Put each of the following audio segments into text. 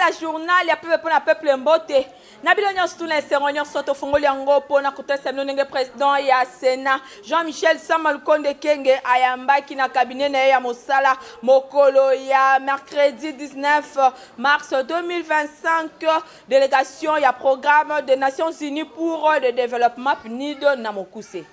la journal ya peuple pour la peuple mbote. Nabilo nyonso tuna seronion soto fongoli yango pona kutesa mnonenge président ya Sénat Jean-Michel Samalukonde Kenge ayambaki na cabinet na ya mosala mokolo ya mercredi 19 mars 2025 délégation ya programme des Nations Unies pour le développement PNUD na Mokuse.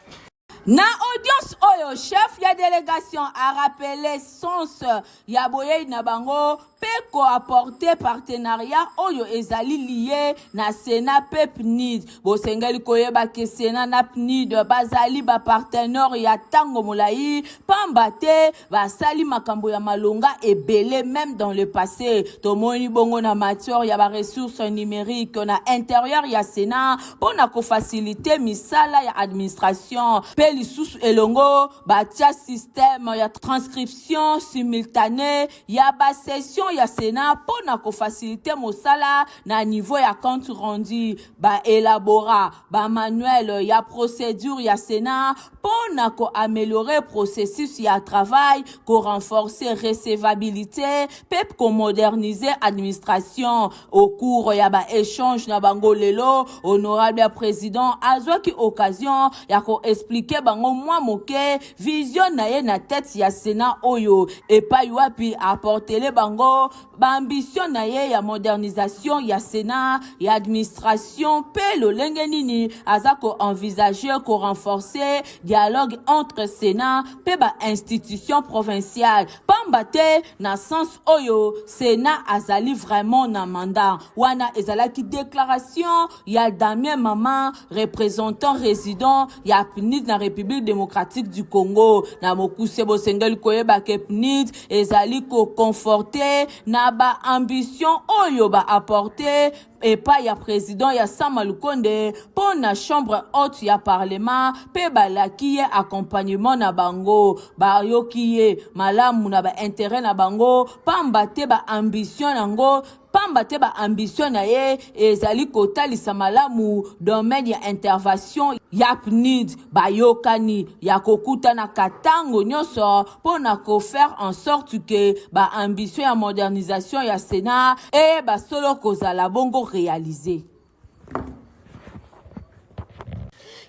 Na audience oyo chef ya délégation a rappelé sens ya boye na bango peko apporter partenariat oyo ezali lié na Sénat pe PNUD. Bosengeli koyeba ke Sénat na PNUD bazali ba partenaire ya tango molai pambate basali makambo ya malonga ebele même dans le passé. Tomoni bongo na matière ya ba ressources numériques na intérieur ya Sénat pona ko faciliter misala ya administration pe lisusu elongo batia système ya transcription simultanée ya ba session ya Sénat pona ko faciliter mosala na niveau ya compte rendu ba élabora ba manuel ya procédure ya Sénat pona ko améliorer processus ya travail ko renforcer recevabilité pep ko moderniser administration au cours ya ba échange na bango lelo honorable président azwaki occasion ya ko expliquer bango mwa moke vision na ye na tête ya Sénat oyo epai wapi apporter bango ba ambition na ye ya modernisation ya Sénat ya administration pe lolenge nini azako envisager ko renforcer dialogue entre Sénat pe ba institution provinciale pambate na sens oyo Sénat azali vraiment na mandat wana ezalaki déclaration ya Damien Mama représentant résident ya PNUD na République démocratique du Congo na Mokuse bosengeli koyeba ke PNUD ezali ko conforter na ba ambition oyo ba apporter et pas ya président ya Samalukonde pour na chambre haute ya parlement pe balaki ye accompagnement na bango ba yoki malamu na ba intérêt na bango pambate ba ambition nango pambate ba ambition na ye ezali kotalisa malamu domaine ya intervention ya PNUD ba yokani ya kokuta na katango nyoso pona ko faire en sorte que ba ambition ya modernisation ya Sénat et ba solo kozala bongo réalisé.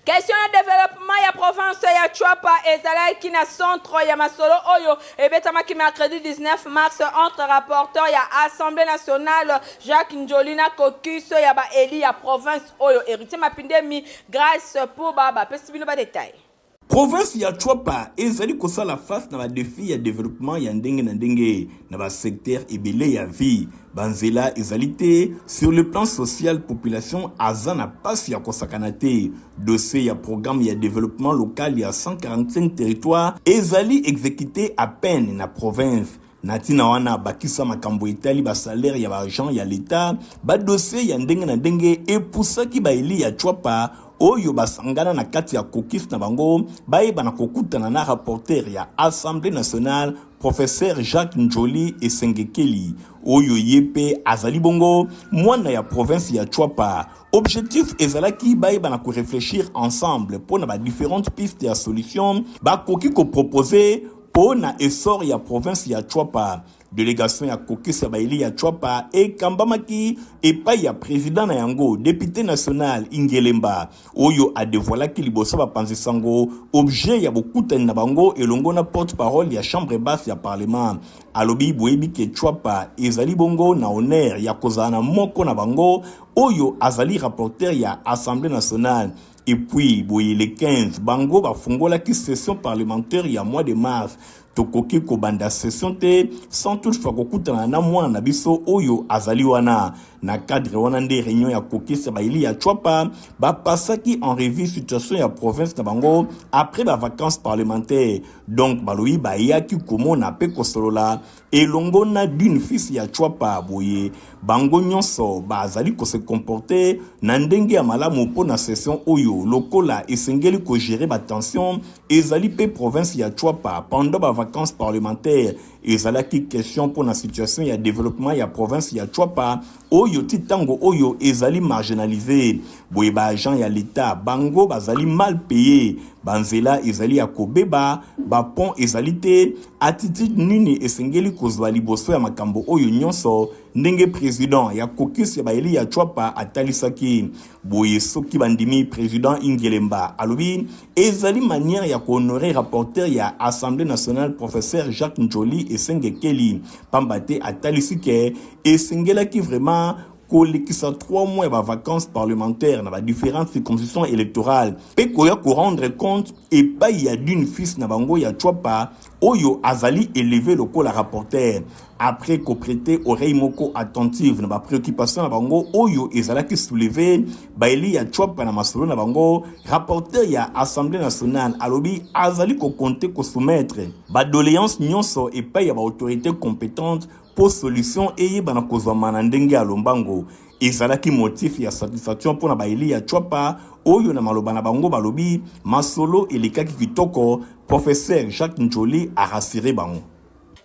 Question de développement ya province ya Chwapa ezalaki na centre ya masolo oyo ebetamaki mercredi 19 mars entre rapporteur ya Assemblée nationale Jacques Njolina Kokiso ya ba eli ya province oyo héritier mapindemi grâce pour baba pesibino ba détail. Province ya Chwapa ezali kosala face na ba défi ya développement ya ndenge na ndenge na ba secteur ebele ya vie banzela ezalité sur le plan social population azana passe ya kosakanate dossier ya programme ya développement local ya 145 territoires ezali exécuté à peine na province natina wana bakisa makambo etali ba salaire ya ba agent ya l'état ba dossier ya ndenge na ndenge epusaki ba eli ya Chwapa oyo basangana na kati ya kokis na bango baeba na kokutana na rapporteur ya Assemblée nationale professeur Jacques Njoli Esengekeli oyo yepe azali bongo mwana ya province ya Chwapa. Objectif ezalaki baeba na ko réfléchir ensemble pour na ba différentes pistes ya solution ba koki ko proposer pour na essor ya province ya Chwapa. Délégation ya Kokisa Baili ya Chwapa et Kambamaki et pas ya président na yango député national Ingelemba oyo a dévoilé ki liboso ba panzi sango objet ya bokutani na bango elongo na porte-parole ya chambre basse ya parlement alobi boyebi ke Chwapa ezali bongo na honneur ya kozana moko na bango oyo azali rapporteur ya Assemblée nationale. Et puis, boye le 15, bango ba fungola ki session parlementaire ya mois de mars. Tokoki ko banda session te sans toutefois kokutana na mwana na biso oyo azali wana na cadre wana nde réunion ya Kokisa Baili ya Chwapa ba pasaki en revue situation ya province na bango après ba vacances parlementaires donc baloi ba yaki komona pe kosolola elongo na d'une fils ya Chwapa boye bango nyonso ba azali ko se comporter na ndenge ya malamu po na session oyo lokola esengeli ko gérer ba tension ezali pe province ya Chwapa pendant ba vacances parlementaires ezalaki question pour la situation ya développement ya province ya Chwapa oyo titango oyo ezali marginalisé boye ba agent ya l'état bango bazali mal payé banzela ezali ya kobeba ba pont ezali te attitude nini esengeli kozwa liboso ya makambo oyo nyonso ndenge président ya caucus ya baeli ya Chwapa atalisaki boye soki bandimi président Ingelemba alobi ezali manière ya honorer rapporteur ya Assemblée nationale professeur Jacques Njoli Esengekeli pambate atalisike esengelaki vraiment kolekisa 3 mois de vacances parlementaires dans différentes circonscriptions électorales pe koya ko rendre compte et pas il y a d'une fils na bango ya Chwapa oyo azali élevé le la rapporteur après ko prêter oreille moko attentive na ba préoccupation na bango oyo ezalaki soulever baeli ya Chwapa na masolo na bango rapporteur ya Assemblée nationale alobi azali ko compter ko soumettre ba doléance nyonso et pas ya ba autorité compétente pour solution eye bana kozwa na ndenge ya lombango ezalaki motif ya satisfaction pour na baeli ya Chwapa oyo na maloba na bango balobi masolo elekaki kitoko professeur Jacques Njoli a rassuré bango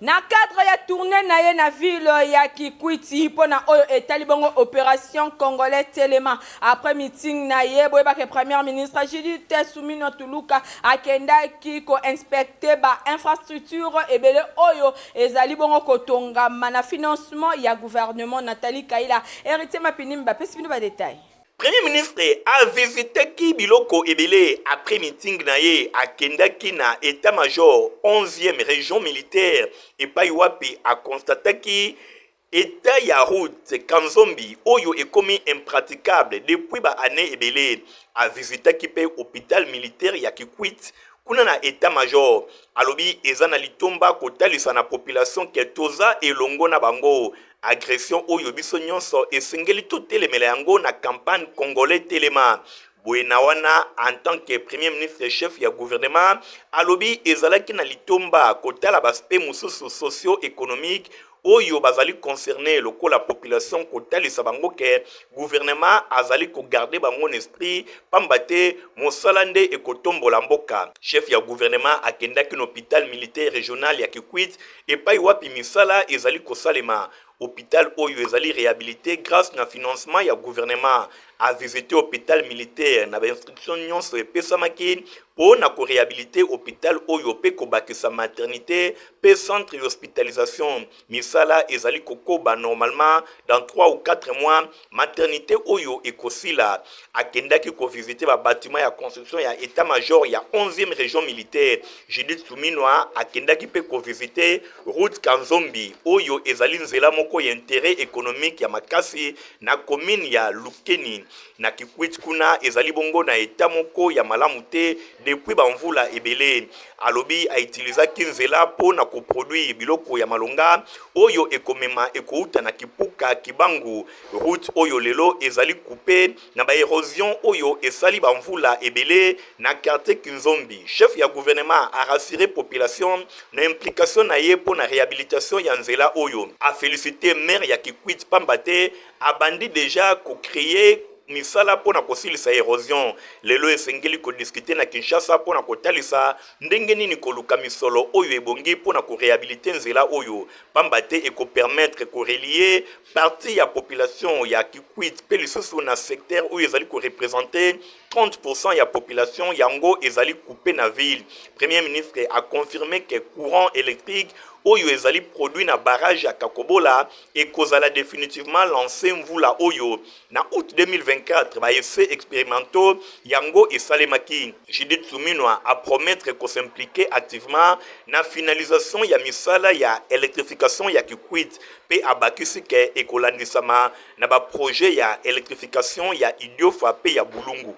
na cadre ya tournée na ye na ville ya Kikwiti pona oyo etali bongo opération congolais Telema après meeting na ye boyeba ke premier ministre Judith Suminwa Tuluka akendaki ko inspecter ba infrastructure ebele oyo ezali bongo kotonga na financement ya gouvernement Nathalie Kaila héritier Mapinimba pesi bino ba détail. Premier ministre a visité Biloko Ebele après meeting naye à Kendaki na état-major 11e région militaire et Paiwapi a constaté que état ya route Kanzombi oyo est commis impraticable depuis ba année Ebele a visité qui hôpital militaire ya Kikwit kuna na état-major alobi ezana litomba kotalisa na population ketoza elongo na bango agression oyo biso nyonso esengeli totelemela yango na campagne congolais Telema Bwena wana en tant que premier ministre chef ya gouvernement alobi ezalaki na litomba kotala baspe mususu socio-économique oyo bazali concerné la population kotalisa bango ke gouvernement azali ko garder bango en esprit pambate mosalande e kotombola mboka chef ya gouvernement akendaki na hôpital militaire régional ya Kikwit et pa wapi misala ezali kosalema hôpital oyo ezali réhabilité grâce na financement ya gouvernement a visité hôpital militaire na instruction nyonso epesamaki po na ko réhabilité hôpital oyo pe ko bakisa maternité pe centre d'hospitalisation misala ezali kokoba normalement dans 3 ou 4 mois maternité oyo ekosila akendaki ko visiter ba bâtiment ya construction ya état-major ya 11e région militaire Judith Suminwa akendaki pe ko visiter route Kanzombi oyo ezali nzela moko ya intérêt économique ya makasi na commune ya Lukeni na Kikwit kuna ezali bongo na état moko ya malamu te depuis banvula ebele alobi a utiliser kinzela po na ko produire biloko ya malonga oyo ekomema ekouta na kipuka kibangu route oyo lelo ezali coupé na ba érosion oyo esali banvula ebele na quartier Kinzombi chef ya gouvernement a rassuré population na implication na ye po na réhabilitation ya nzela oyo a félicité maire ya Kikwit pambate a bandi déjà ko créer misala pona kosilisa érosion lelo esengeli ko discuter na Kinshasa pona kotalisa ndenge nini koluka misolo oyo ebongi pona ko réhabiliter nzela oyo pambate e ko permettre ko relier partie ya population ya Kikwit pe lisusu na secteur oyo ezali ko représenter 30% ya population yango ezali coupé na ville premier ministre a confirmé que courant électrique oyo ezali produit na barrage ya Kakobola et kozala définitivement lancé mvula oyo na août 2024 ba essai expérimentaux yango esalemaki Judith Suminwa a promettre ko s'impliquer activement na finalisation ya misala ya électrification ya Kikwit pe abakisi ke ekolandisama na ba projet ya électrification ya Idiofa pe ya Bulungu.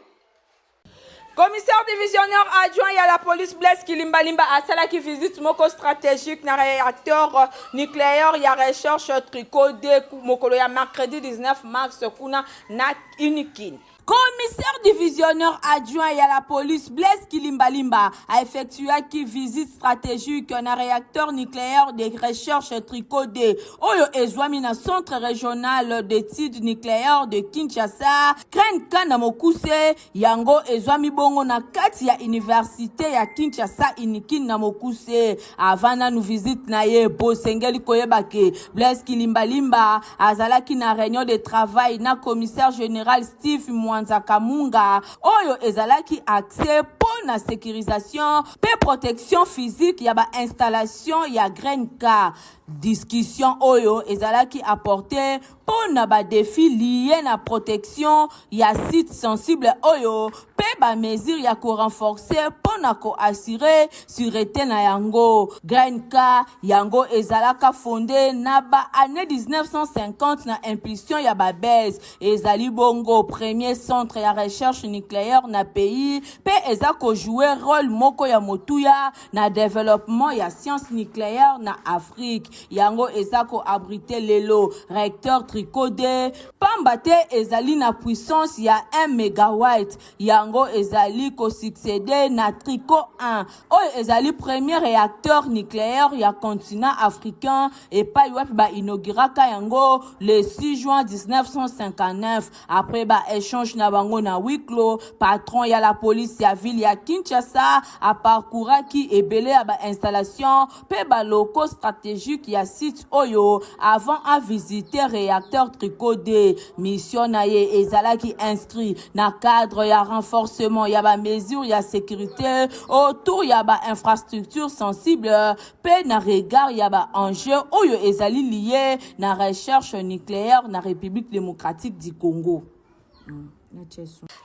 Commissaire divisionnaire adjoint à la police Blaise Kilimbalimba a sala qui visite moko stratégique na réacteur nucléaire ya recherche tricot de mokolo ya mercredi 19 mars kuna na Unikin. Commissaire divisionnaire adjoint à la police Blaise Kilimbalimba a effectué une visite stratégique na réacteur nucléaire de recherche tricodé oyo ezwami na centre régional d'études nucléaires de Kinshasa Krenka na Mokuse yango ezwami bongo na kati ya université ya Kinshasa Inikin na Mokuse avant nous visite na ye bosengeli koyeba ke Blaise Kilimbalimba azalaki na réunion de travail na commissaire général Steve Mwanza Kamunga oyo ezalaki accès pour na sécurisation pe protection physique ya ba installation ya Grenka discussion oyo ezalaki apporté pour na ba défi lié na protection ya site sensible oyo pe ba mesure ya ko renforcer pour na ko assurer sûreté na yango. Grenka yango ezalaka fondé na ba année 1950 na impulsion ya ba BES ezali bongo premier centre ya recherche nucléaire na pays pe eza ko jouer rôle moko ya motuya na développement ya science nucléaire na Afrique. Yango eza ko abriter lelo recteur Tricodé pambate ezali na puissance ya 1 megawatt. Yango ezali ko succéder na Trico 1 oyo ezali premier réacteur nucléaire ya continent africain et pa wapi ba inauguraka yango le 6 juin 1959 après ba échange na bango na huis clos. Patron ya la police ya ville ya Kinshasa a parcouraki ebele ya ba installation pe ba locaux stratégique ya site oyo avant à visiter réacteur Tricodé. Mission na ye ezalaki inscrit na cadre ya renforcement ya ba mesure ya sécurité autour ya ba infrastructure sensible pe na regard ya ba enjeu oyo ezali lié na recherche nucléaire na République démocratique du Congo.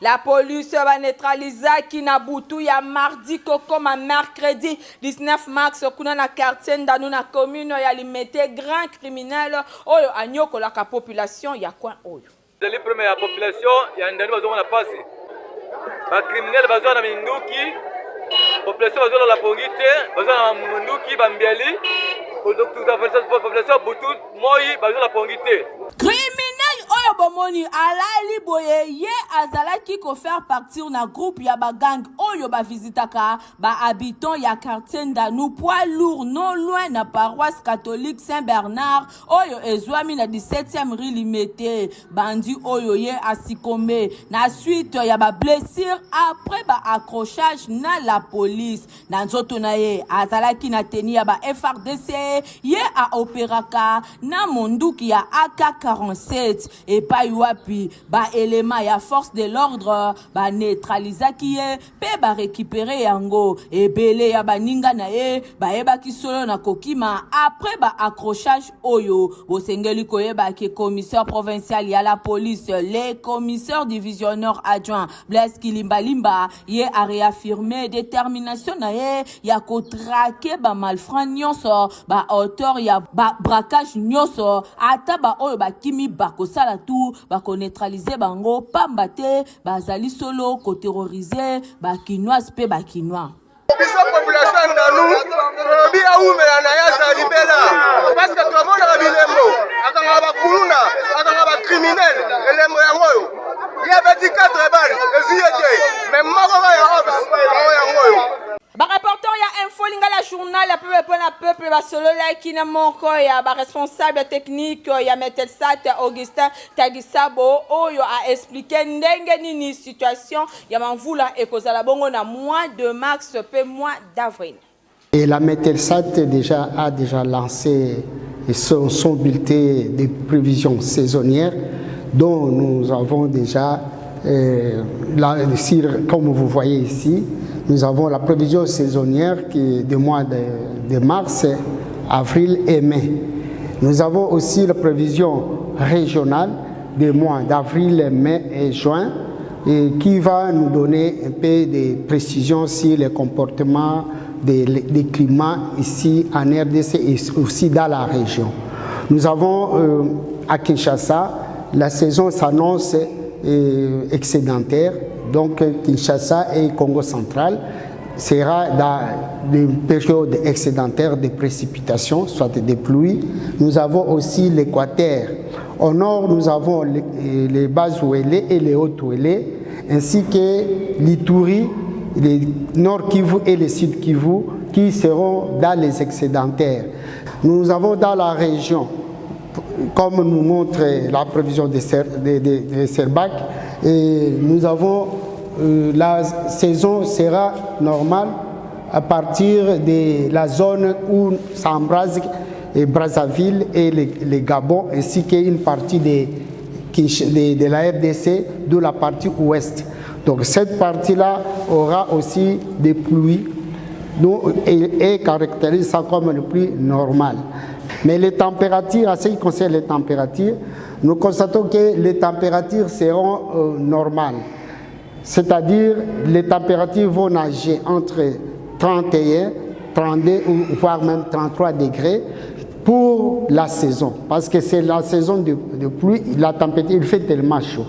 La police va neutraliser qui na butu ya mardi comme mercredi 19 mars kuna na quartier ndanu na commune ya limete grand criminel oyo anyoko la population ya coin oyo. Dali première population ya ndanu bazo na pasi. Ba criminel bazo na minduki. Population bazo la pongite, bazo na minduki bambiali. Donc tout ça population butu moi bazo la pongite. Criminel oyo bomoni alali boye ye azalaki ko faire partir na groupe ya ba gang oyo ba visitaka ba habitants ya quartier ndanu poids lourd non loin na paroisse catholique Saint-Bernard oyo ezwami na 17e rue Limete. Bandi oyo ye asikome na suite ya ba blessure après ba accrochage na la police. Na nzoto na ye azalaki na teni ya ba FRDC ye a opéraka na monduki ya AK-47 et pa yuapi ba élément ya force de l'ordre ba neutralisaki ye pe ba récupérer yango ebele ya baninga na ye ba ebaki solo na kokima après ba accrochage oyo bosengeli koyeba ke commissaire provincial ya la police les commissaires divisionnaire adjoint Blaise Kilimbalimba ye a réaffirmé détermination na ye ya ko traquer ba malfrats nyonso ba auteur ya ba braquage nyonso ata ba oyo ba kimi bako sala tout ba ko neutraliser bango pambate bazali solo ko terroriser ba kinoise pe ba kinois. Biso population ndanu bi aumela na yaza libela parce que tout le monde a bilembo akanga ba kuluna akanga ba criminel elembo yango il y avait 4 balles eziyete mais mako ya ops yango. Ba rapporteur ya info lingala journal ya peuple ba solo la kina moko ya ba responsable technique ya Metelsat Augustin Tagisabo oyo a expliqué ndenge nini situation ya manvula ekozala bongo na mois de mars pe mois d'avril. Et la Metelsat a déjà lancé son bulletin de prévisions saisonnières dont nous avons déjà comme vous voyez ici. Nous avons la prévision saisonnière qui est du mois de mars, avril et mai. Nous avons aussi la prévision régionale des mois d'avril, mai et juin et qui va nous donner un peu de précision sur le comportement des climats ici en RDC et aussi dans la région. Nous avons à Kinshasa, la saison s'annonce excédentaire. Donc Kinshasa et Congo central sera dans une période excédentaire de précipitations, soit des pluies. Nous avons aussi l'équateur. Au nord, nous avons les bas ouélés et les hauts ouélés, ainsi que l'Ituri, les nord Kivu et les sud Kivu, qui seront dans les excédentaires. Nous avons dans la région, comme nous montre la prévision de Serbac, et nous avons la saison sera normale à partir de la zone où s'embrase Brazzaville et les Gabon, ainsi qu'une partie de la RDC, d'où la partie ouest. Donc cette partie-là aura aussi des pluies et caractérise ça comme le pluie normal. Mais les températures, en ce qui concerne les températures, nous constatons que les températures seront normales. C'est-à-dire, les températures vont nager entre 31, 32 ou voire même 33 degrés pour la saison. Parce que c'est la saison de pluie, la température, il fait tellement chaud.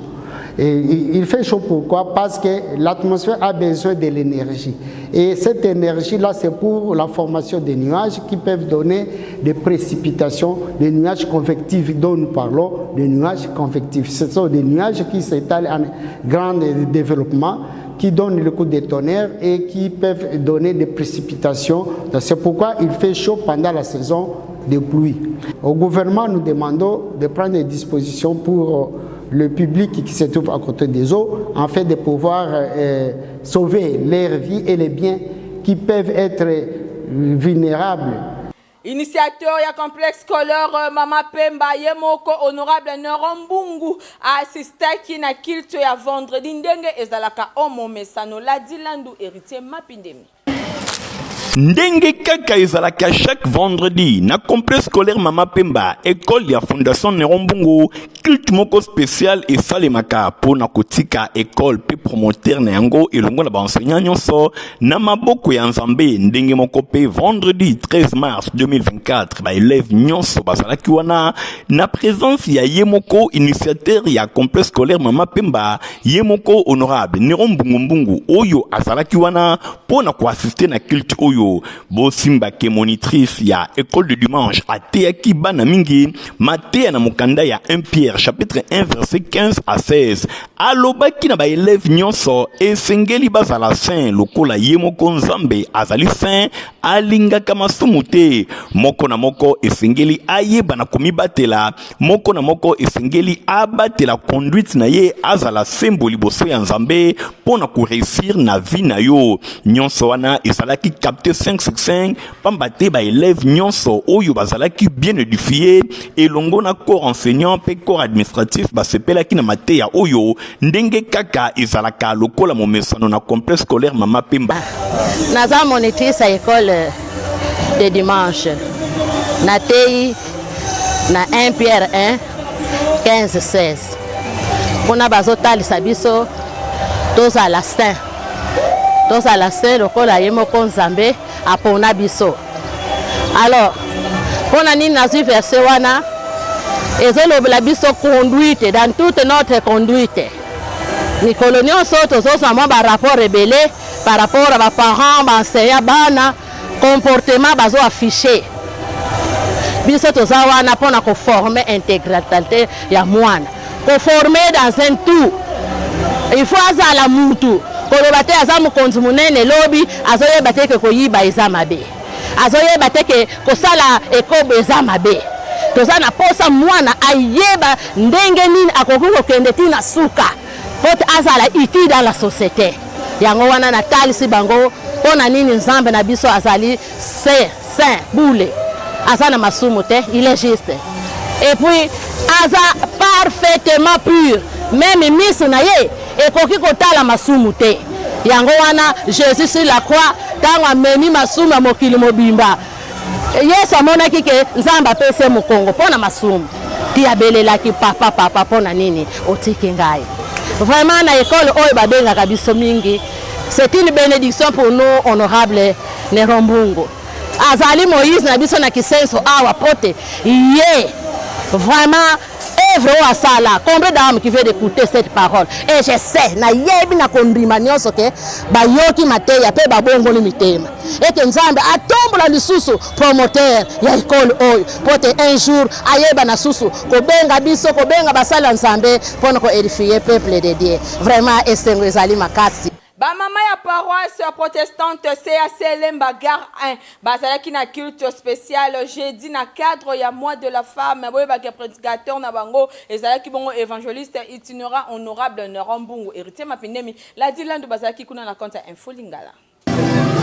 Et il fait chaud pourquoi? Parce que l'atmosphère a besoin de l'énergie. Et cette énergie-là, c'est pour la formation des nuages qui peuvent donner des précipitations, des nuages convectifs dont nous parlons, des nuages convectifs. Ce sont des nuages qui s'étalent en grand développement, qui donnent le coup de tonnerre et qui peuvent donner des précipitations. C'est pourquoi il fait chaud pendant la saison de pluie. Au gouvernement, nous demandons de prendre des dispositions pour le public qui se trouve à côté des eaux, en fait de pouvoir sauver leurs vies et les biens qui peuvent être vulnérables. Initiateur ya complexe scolaire Mama Pemba Yemoko honorable Nerombungu assistaki na culture ya vendredi ndenge ezalaka omo mesano la dilandu héritier Mapindemi. Ndenge kaka ezalaka chaque vendredi na complexe scolaire Mama Pemba école ya fondation Nerombungu culte moko spécial et salemaka pona kotika école pe promoteur na yango elongo na ba enseignant nyonso na maboko ya Nzambe ndenge moko pe vendredi 13 mars 2024 ba élève nyonso bazalaki wana na présence ya yemoko initiateur ya complexe scolaire Mama Pemba yemoko honorable Nerombungu oyo azalaki wana pona ko assister na culte oyo Bosimba ke monitrice ya école de dimanche ateaki bana mingi mateya na mokanda ya 1 Pierre chapitre 1 verset 15 à 16 alobaki na ba élève nyonso esengeli bazala saint lokola yemoko Nzambe azali saint alingaka masumu te moko na moko esengeli ayeba na komibatela moko na moko esengeli abatela conduite na ye azala sembo liboso ya Nzambe pona ko réussir na vie na yo nyonso wana ezalaki capté 5/5 pambate ba élève nyonso oyo bazalaki bien édifié et longo na corps enseignant pe corps administratif basepelaki na mateya oyo ndenge kaka ezalaka lokola momesano na complexe scolaire Mama Pemba. Naza monitrice à école de dimanche na tei na 1 Pierre 1 15-16 pona bazotalisa biso tozala saint lokola yemoko Nzambe apona biso. Alors pona nini nazwi verset wana ezolobela biso conduite dans toute notre conduite mikolo nyonso tozozwa ba rapport rebelle par rapport à parents baenseignant bana comportement bazo affiché biso toza wana pona ko former intégralité ya mwana ko former dans un tout il faut azala mutu koloba te aza mokonzi munene lobi azoyeba te ke koyiba eza mabe azoyeba te ke kosala ekobo eza mabe toza na posa mwana ayeba ndenge nini akoki kokende tina suka pote azala utile dans la société yango wana natalisi bango pona nini Nzambe na biso azali saint boule aza na masumu te il est juste et puis aza parfaitement pur même miso na ye ekoki kotala masumu te yango wana Jésus sur la croix tango amemi masumu ya mokili mobimba Yesu amonaki ke Nzambe apese mokongo pona masumu ti abelelaki papa pona nini otiki ngai vraiment na école oyo babengaka biso mingi c'est une bénédiction pour nous honorable Nerombungu azali Moïse na biso na kisenso awa pote ye vraiment œuvre au asala combien d'âmes qui veulent écouter cette parole et je sais na yebi na kondima nyonso ke bayoki mateya pe babongo ni mitema et que Nzambe atombola lisusu promoteur ya école oyo pote un jour ayeba na susu kobenga biso kobenga basala Nzambe pona ko édifier peuple de Dieu vraiment esengo ezali makasi. Ba mama ya paroisse protestante CAC Lemba Gare 1 bazalaki na culte spécial jeudi na cadre ya mois de la femme boye ba prédicateur na bango ezalaki bongo évangéliste itinérant honorable Nerombungu héritier Mapindemi la dilandu bazalaki kuna na compte info lingala.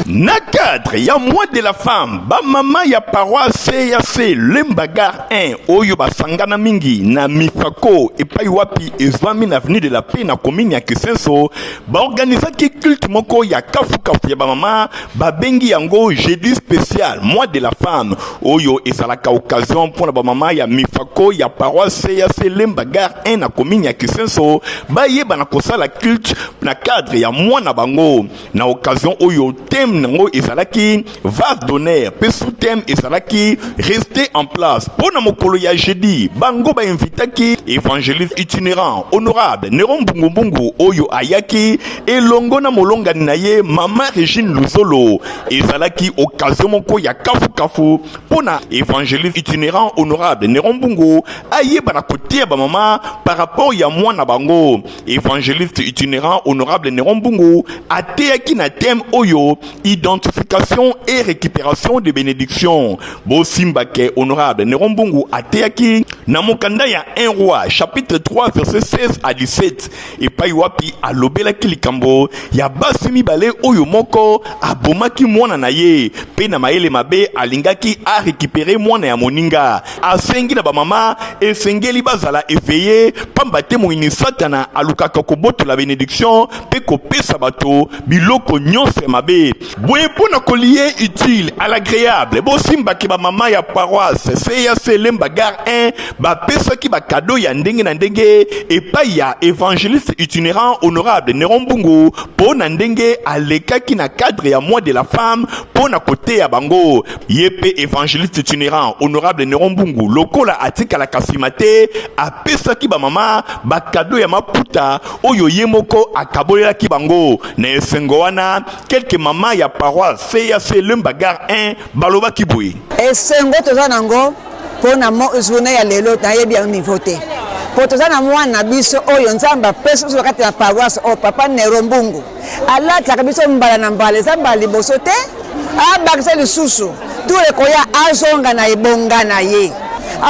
Na cadre ya mois de la femme, ba mama ya paroisse CAC Lembagar 1 oyo basangana mingi na mifako epai wapi ezwami na avenue de la Paix na commune ya Kisenso ba organisaki culte moko ya kafu ya ba mama ba bengi yango jeudi spécial mois de la femme oyo ezalaka occasion pour ba mama ya mifako ya paroisse CAC Lembagar 1 na commune ya Kisenso ba yeba na kosala culte na cadre ya mois na bango na occasion oyo thème nango ezalaki vase d'honneur pe sous thème ezalaki rester en place pona mokolo ya jeudi bango ba invitaki évangéliste itinérant honorable Néron Mbungu oyo ayaki elongo na molongani na ye mama Régine Luzolo ezalaki occasion moko ya kafu pona évangéliste itinérant honorable Néron Mbungu ayeba na kotia ba mama par rapport ya mwana bango évangéliste itinérant honorable Néron Mbungu ateyaki na thème oyo identification et récupération de bénédiction. Bosimbake honorable Néron Mbungu ateyaki na mokanda ya 1 roi chapitre 3 verset 16 à 17 et paiwapi alobelaki likambo ya basi mibale oyo moko abomaki mwana na ye pe na maele mabe alingaki a récupérer mwana ya moninga asengi na ba mama esengeli bazala éveillé pamba te moini satana alukaka koboto la bénédiction pe kopesa bato biloko nyonse mabe boye pona kolié utile à l'agréable bosimbaki ba mama ya paroisse CAC Lembagar 1 ba pesaki ba cadeau ya ndenge na ndenge epai ya évangéliste itinérant honorable Néron Mbungu pona ndenge alekaki na cadre ya mois de la femme pona côté ya bango yepe évangéliste itinérant honorable Néron Mbungu lokola atika la kasimate apesaki ba mama ba cadeau ya maputa oyo yemoko akabolelaki bango na esengo wana quelques mama ya paroisse CAC Lembagar 1 baloba kiboui esengo toza nango pona journée ya lelo nayebi ya niveau te po toza na mwana biso oyo nzamba peso so kati ya paroisse o papa Néron Mbungu alata biso mbala na mbala nzamba liboso te abakisa lisusu tule koya azonga na ebonga na ye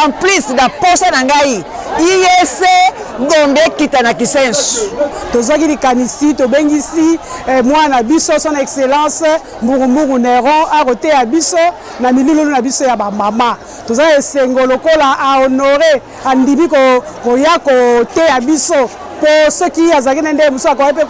en plus da posa na ngai IEC Gombe kita na Kisenso tozaki likanisi tobengisi mwana biso son excellence Mbungu Néron akote ya biso na milulu na biso ya ba mama toza esengo lokola a honorer andimi koya kote ya biso po soki azaki na nde muso akoya pe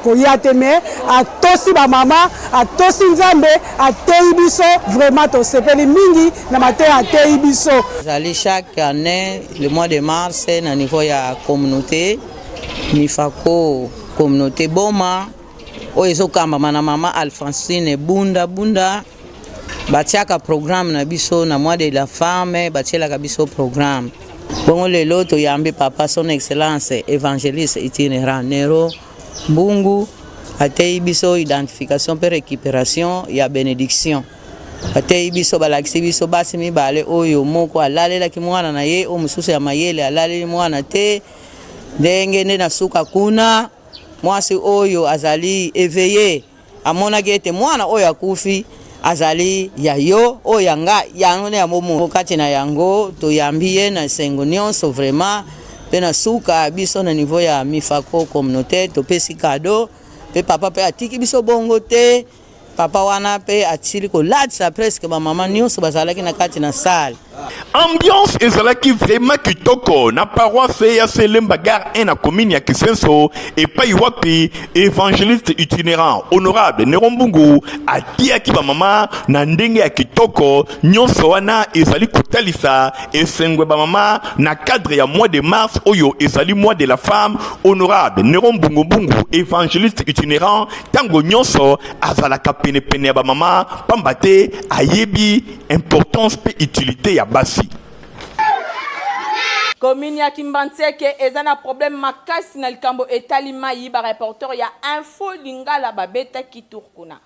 koya te me atosi ba mama atosi nzambe atei biso vraiment tosepeli mingi na mateya atei biso zali chaque année le mois de mars na niveau ya communauté mifako communauté boma oyo ezokamba na mama Alphonsine bunda batiaka programme na biso na mois de la femme batielaka biso programme bongo lelo toyambi papa son excellence évangéliste itinérant Néron Mbungu atei biso identification pe récupération ya bénédiction atei biso balakisi biso basi mibale oyo moko alalelaki mwana na ye o mususu ya mayele alaleli mwana te ndenge nde na suka kuna mwasi oyo azali éveillé amonaki ete mwana oyo akufi azali ya yo oyo yanga yango ne ya momo kati na yango toyambi ye na esengo nyonso vraiment pe na suka biso na niveau ya mifako communauté topesi cadeau pe papa pe atiki biso bongo te papa wana pe atili kolatisa presque ba mama nyonso bazalaki na kati na salle ambiance ezalaki vraiment kitoko na paroisse CAC Lembagar 1 na commune ya Kisenso epai wapi évangéliste itinérant honorable Néron Mbungu atiaki ba mama na ndenge ya kitoko nyonso wana ezali kotalisa esengwe ba mama na cadre ya mois de mars oyo ezali mois de la femme honorable Néron Mbungu évangéliste itinérant tango nyonso azalaka pene ya ba mama pamba te ayebi importance pe utilité ya basi commune ya Kimbantseke eza na problème makasi na likambo etali mai ba reporter ya info lingala babeta kiturkuna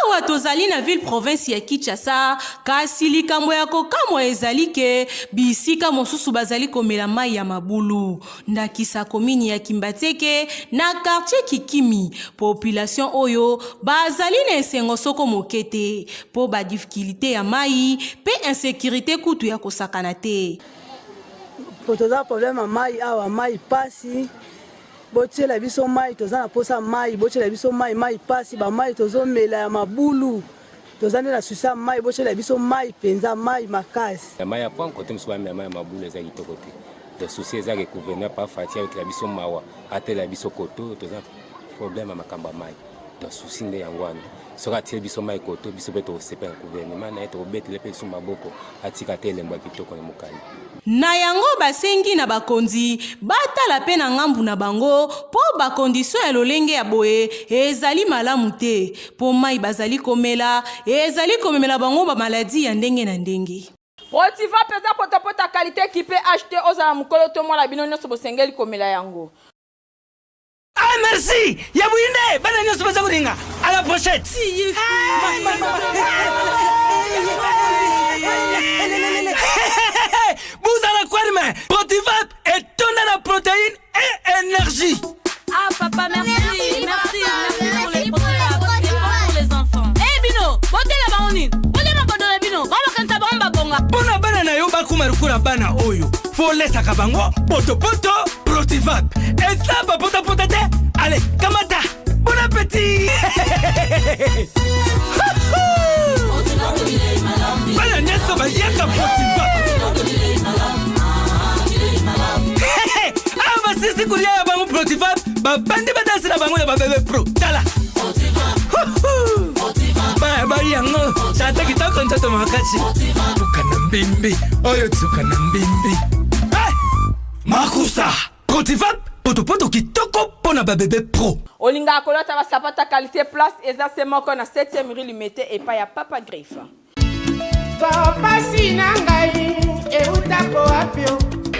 awa tozali na ville province ya Kinshasa kasi likambo ya kokamwa ezali ke bisika mosusu bazali komela mai ya mabulu ndakisa komini ya Kimbantseke na quartier Kikimi population oyo bazali na esengo soko mokete po ba difficulté ya mai pe insécurité kutu ya kosakana te toza problème ya mai awa mai pasi botiela biso mai toza na posa mai botiela biso mai pasi ba mai tozomela ya mabulu toza nde na susa mai botiela biso mai penza mai makasi mai ya point côté mosusu bamela mai ya mabulu eza kitoko te de souci eza recouverne par fatia otela biso mawa atela biso koto toza problème ya makambo ya mai de souci nde yango wana soki atili biso mai koto biso mpe tokosepela gouvernement na ye tokobetele mpe biso maboko atika te elembo ya kitoko na mokili na yango basengi na bakonzi batala mpe na ngambu na bango mpo bakondisio ya lolenge ya boye ezali malamu te mpo mai bazali komela ezali komemela bango bamaladi ya ndenge na ndenge Protiva peza potapota qualité qui peut acheter aux amukolo to mwana bino nyonso bosengeli komela yango. Ah merci, Yabouinde, bana nyonso baza kuringa. À la prochaine. Vous allez quoi mais Protiva est tonne la protéine et énergie. Ah papa merci pour les Protiva, pour les enfants. Eh bino, bote la baonine. Bote ma bodole bino, ba kansa bomba bonga. Bona bana na yo ba kumarukura bana oyo. Faut laisser kabango, poto Protiva. Et ça va pota te. Allez, kamata. Bon appétit. Bana nyeso ba yaka Protiva. Ah ba sisi kulia ya bango Protiva, ba bandi ba danser na bango ya ba bébé pro. Tala. Ba yango, chata kitoko ntoto makasi. Tukana mbimbi, oyo tukana mbimbi. Makusa, Protiva, poto kitoko pona ba bébé pro. Olinga kolota ba sapata qualité place eza semoko na 7e rue Limete et pa ya Papa Griffe. Papa sinangai e utako apio.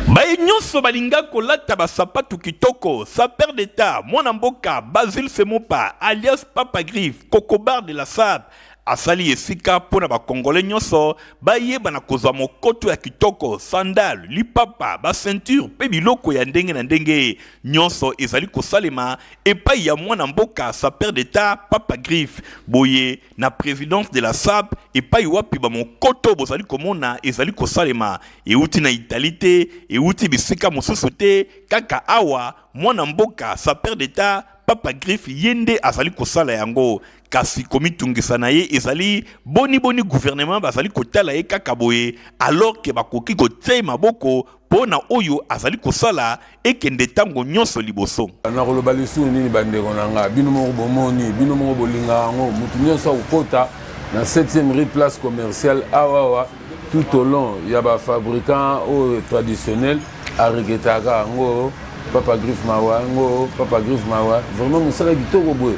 Baye nyonso balinga kolata basapatu kitoko saper d'état mwana mboka Basile Semopa alias Papa Griffe Cocobar de la Sab asali esika pona ba congolais nyonso baye bana kozwa mokoto ya kitoko sandal lipapa ba ceinture pe biloko ya ndenge na ndenge nyonso ezali kosalema epai ya mwana mboka saper d'état Papa Griffe boye na présidence de la SAP epai wapi ba mokoto bozali komona ezali kosalema euti na Italie euti bisika mosusu te kaka awa mwana mboka saper d'état Papa Griffe yende azali kosala yango kasi komitungisa na ye ezali boni gouvernement bazali kotala ye kaka boye alors que bakoki kotia maboko pona oyo azali kosala ekende tango nyonso liboso na koloba lisu nini bandeko nanga bino moko bomoni bino moko bolinga yango mutu nyonso akokota na 7e rue place commerciale awawa tout au long ya ba fabricant au traditionnel ariketaka yango Papa Griffe mawa ngo Papa Griffe mawa vraiment mosala kitoko boye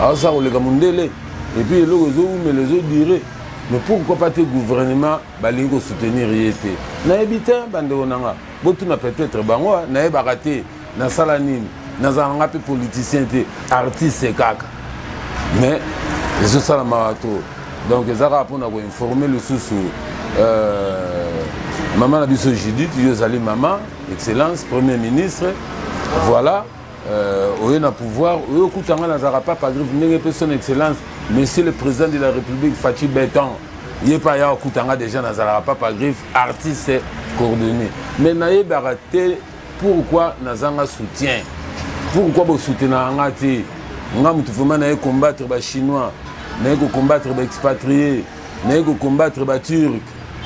alors ça on les gamundele et puis les autres mais les autres diraient mais pourquoi pas te gouvernement balingo soutenir yete na ebita bande onanga botu na peut-être bango na ebakate na sala nini na zanga pe politicien te artiste kaka mais les autres sala mawato donc ezaka pona ko informer le sous maman la biso Judith yozali maman excellence premier ministre voilà oyo na pouvoir oyo kutanga na zara Papa Griffe ndenge pe son excellence monsieur le président de la République Fachi Beton yepa ya kutanga déjà na zara Papa Griffe artiste coordonné mais na yebaraté pourquoi na zanga soutien pourquoi bo soutenir ngati ngam tu vraiment na combattre ba chinois na combattre ba expatriés na combattre ba turcs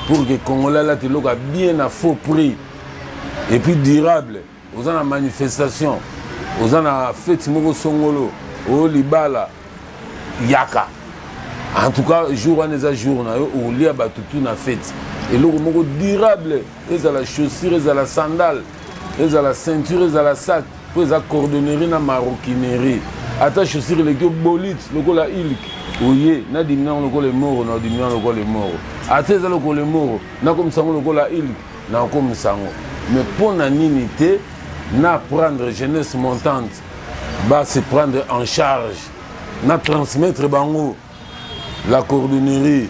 pour que Congolais là te loka bien à faux prix et puis durable aux en manifestation aux en fête moko songolo au libala yaka en tout cas jour en les jours na au lia batutu na fête et le moko durable les à la chaussure les à la sandale les à la ceinture les à la sac les à cordonnerie na maroquinerie attache chaussure les que bolite le la ilk oye na dimina le mort na dimina le mort ateza le mort na comme ça le la ilk na comme ça mais pour na ninité na prendre jeunesse montante va se prendre en charge na transmettre bango la cordonnerie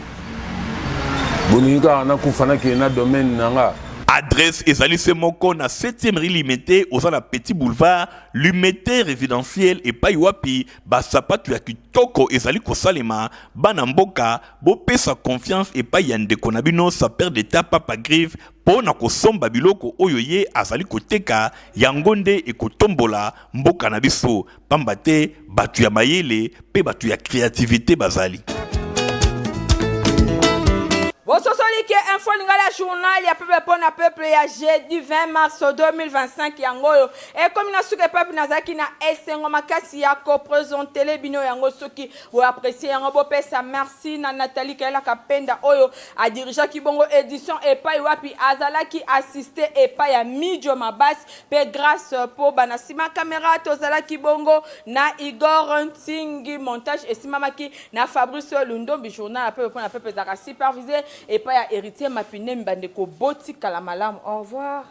bolinga na kufana ke na domaine nanga Adresse ezali semoko na 7e rue Limité aux na Petit Boulevard, Limité résidentiel et paiwapi basapatu ya kitoko ezali kosalema bana mboka bo pesa confiance et pa yande konabino sa père d'état Papa Grive pona kosomba biloko oyo ye azali koteka yangonde e kotombola mboka na biso pambate batu ya mayele pe batu ya créativité bazali. Bososoli ke info lingala journal ya peuple pour na peuple ya jeudi 20 mars 2025 yangoyo et comme na suke peuple nazaki na esengo makasi ya ko présenter le bino yango soki vous appréciez yango bo pesa merci na Nathalie Kaila Kapenda oyo a dirigé Kibongo édition et pa wapi azala ki assister et pa ya Midjo Mabas pe grâce pour banasima caméra tozala Kibongo na Igor Ntingi montage et simamaki na Fabrice Lundombi journal peuple pour na peuple zaka supervisé et pas à héritier Mapine Mbandeko Boti Kalamalam. Au revoir.